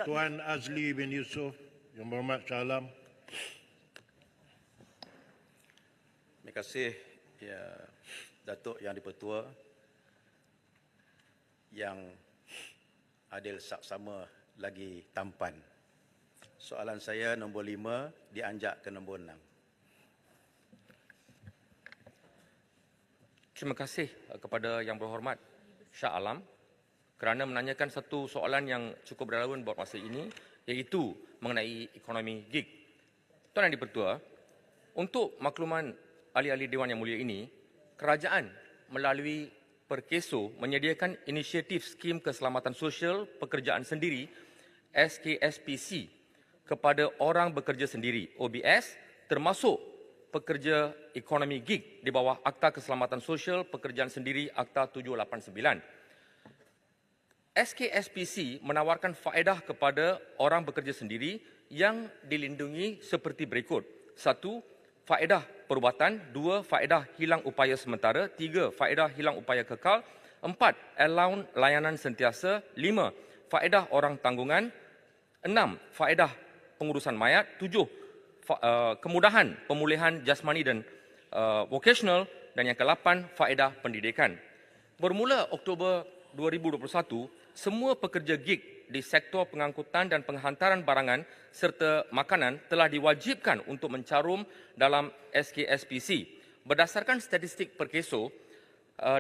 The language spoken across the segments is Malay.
Tuan Azli bin Yusuf, Yang Berhormat Shah Alam. Terima kasih ya, Datuk Yang Dipertua, Yang Adil Saksama lagi tampan. Soalan saya nombor 5 dianjak ke nombor 6. Terima kasih kepada Yang Berhormat Shah Alam kerana menanyakan satu soalan yang cukup relevan buat masa ini, iaitu mengenai ekonomi gig. Tuan Yang Dipertua, untuk makluman ahli-ahli Dewan Yang Mulia ini, kerajaan melalui Perkeso menyediakan inisiatif Skim Keselamatan Sosial Pekerjaan Sendiri SKSPC kepada orang bekerja sendiri OBS, termasuk pekerja ekonomi gig di bawah Akta Keselamatan Sosial Pekerjaan Sendiri Akta 789. SKSPC menawarkan faedah kepada orang bekerja sendiri yang dilindungi seperti berikut. 1. Faedah perubatan. 2. Faedah hilang upaya sementara. 3. Faedah hilang upaya kekal. 4. Allowance layanan sentiasa. 5. Faedah orang tanggungan. 6. Faedah pengurusan mayat. 7. Kemudahan pemulihan jasmani dan vocational. Dan yang ke-8, faedah pendidikan. Bermula Oktober 2021, semua pekerja gig di sektor pengangkutan dan penghantaran barangan serta makanan telah diwajibkan untuk mencarum dalam SKSPC. Berdasarkan statistik Perkeso,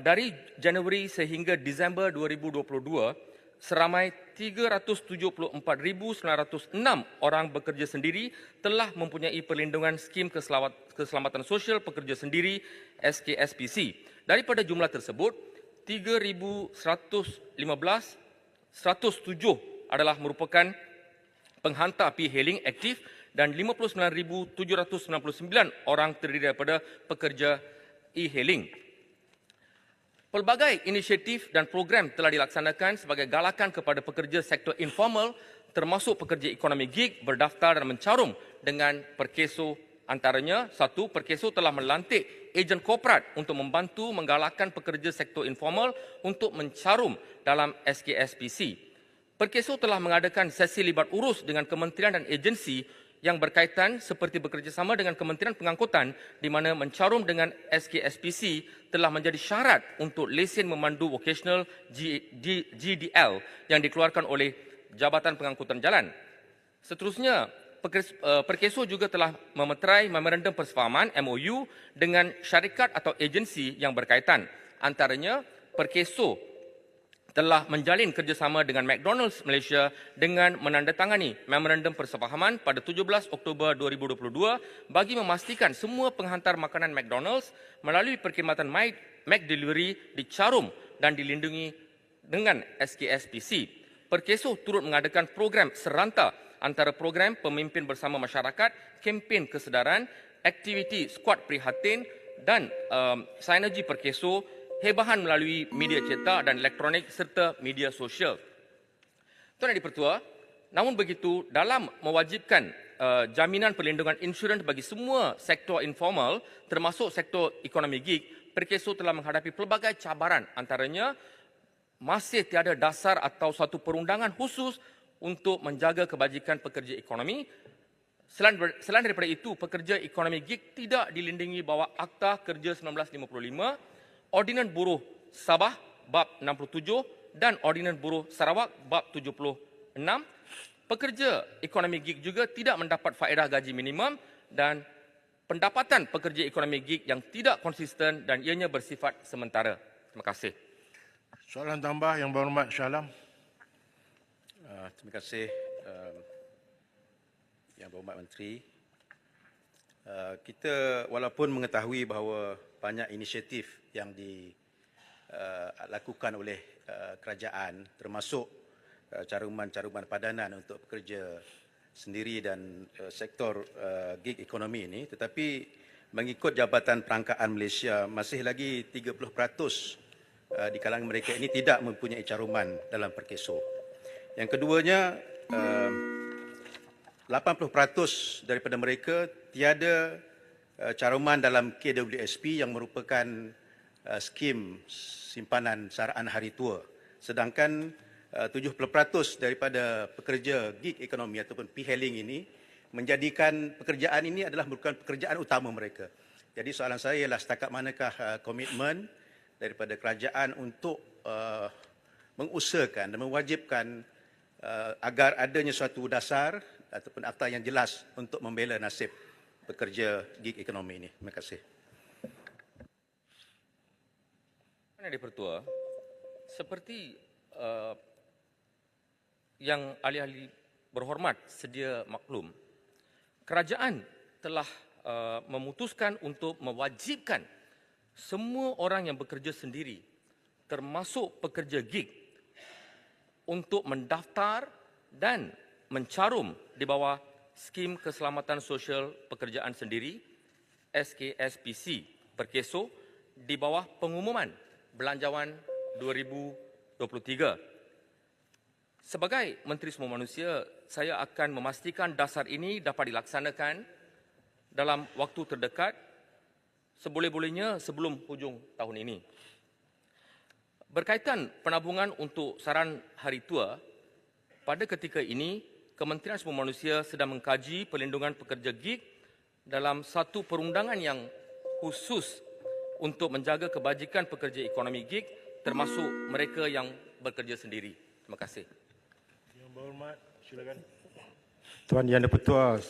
dari Januari sehingga Disember 2022, seramai 374,906 orang bekerja sendiri telah mempunyai perlindungan Skim Keselamatan Sosial Pekerja Sendiri SKSPC. Daripada jumlah tersebut, 3,107 adalah merupakan penghantar e-hailing aktif dan 59,799 orang terdiri daripada pekerja e-hailing. Pelbagai inisiatif dan program telah dilaksanakan sebagai galakan kepada pekerja sektor informal termasuk pekerja ekonomi gig berdaftar dan mencarum dengan Perkeso. Antaranya, 1. Perkeso telah melantik ejen korporat untuk membantu menggalakkan pekerja sektor informal untuk mencarum dalam SKSPC. Perkeso telah mengadakan sesi libat urus dengan kementerian dan agensi yang berkaitan seperti bekerjasama dengan Kementerian Pengangkutan di mana mencarum dengan SKSPC telah menjadi syarat untuk lesen memandu vocational GDL yang dikeluarkan oleh Jabatan Pengangkutan Jalan. Seterusnya, Perkeso juga telah memeterai memorandum persefahaman MOU dengan syarikat atau agensi yang berkaitan. Antaranya, Perkeso telah menjalin kerjasama dengan McDonald's Malaysia dengan menandatangani memorandum persefahaman pada 17 Oktober 2022 bagi memastikan semua penghantar makanan McDonald's melalui perkhidmatan McDelivery dicarum dan dilindungi dengan SKSPC. Perkeso turut mengadakan program seranta antara program pemimpin bersama masyarakat, kempen kesedaran, aktiviti skuad prihatin dan sinergi Perkeso, hebahan melalui media cetak dan elektronik serta media sosial. Tuan Yang Dipertua, namun begitu, dalam mewajibkan jaminan perlindungan insurans bagi semua sektor informal termasuk sektor ekonomi gig, Perkeso telah menghadapi pelbagai cabaran, antaranya masih tiada dasar atau satu perundangan khusus untuk menjaga kebajikan pekerja ekonomi. Selain daripada itu, pekerja ekonomi gig tidak dilindungi bawah Akta Kerja 1955, Ordinan Buruh Sabah Bab 67 dan Ordinan Buruh Sarawak Bab 76. Pekerja ekonomi gig juga tidak mendapat faedah gaji minimum dan pendapatan pekerja ekonomi gig yang tidak konsisten dan ianya bersifat sementara. Terima kasih. Soalan tambah Yang Berhormat Shah Alam. Terima kasih Yang Berhormat Menteri. Kita walaupun mengetahui bahawa banyak inisiatif yang dilakukan oleh kerajaan termasuk caruman-caruman padanan untuk pekerja sendiri dan sektor gig ekonomi ini, tetapi mengikut Jabatan Perangkaan Malaysia masih lagi 30% di kalangan mereka ini tidak mempunyai caruman dalam Perkeso. Yang keduanya, 80% daripada mereka tiada caruman dalam KWSP yang merupakan skim simpanan saraan hari tua. Sedangkan 70% daripada pekerja gig ekonomi ataupun P-Hailing ini menjadikan pekerjaan ini adalah merupakan pekerjaan utama mereka. Jadi soalan saya ialah setakat manakah komitmen daripada kerajaan untuk mengusahakan dan mewajibkan agar adanya suatu dasar ataupun akta yang jelas untuk membela nasib pekerja gig ekonomi ini. Terima kasih. Yang Dipertua, seperti yang ahli-ahli berhormat sedia maklum, kerajaan telah memutuskan untuk mewajibkan semua orang yang bekerja sendiri, termasuk pekerja gig, untuk mendaftar dan mencarum di bawah Skim Keselamatan Sosial Pekerjaan Sendiri SKSPC Perkeso di bawah pengumuman Belanjawan 2023. Sebagai Menteri Semua Manusia, saya akan memastikan dasar ini dapat dilaksanakan dalam waktu terdekat, seboleh-bolehnya sebelum hujung tahun ini. Berkaitan penabungan untuk saran hari tua, pada ketika ini, Kementerian Semua Manusia sedang mengkaji perlindungan pekerja gig dalam satu perundangan yang khusus untuk menjaga kebajikan pekerja ekonomi gig, termasuk mereka yang bekerja sendiri. Terima kasih. Yang berhormat, silakan. Tuan Yang di-Pertua,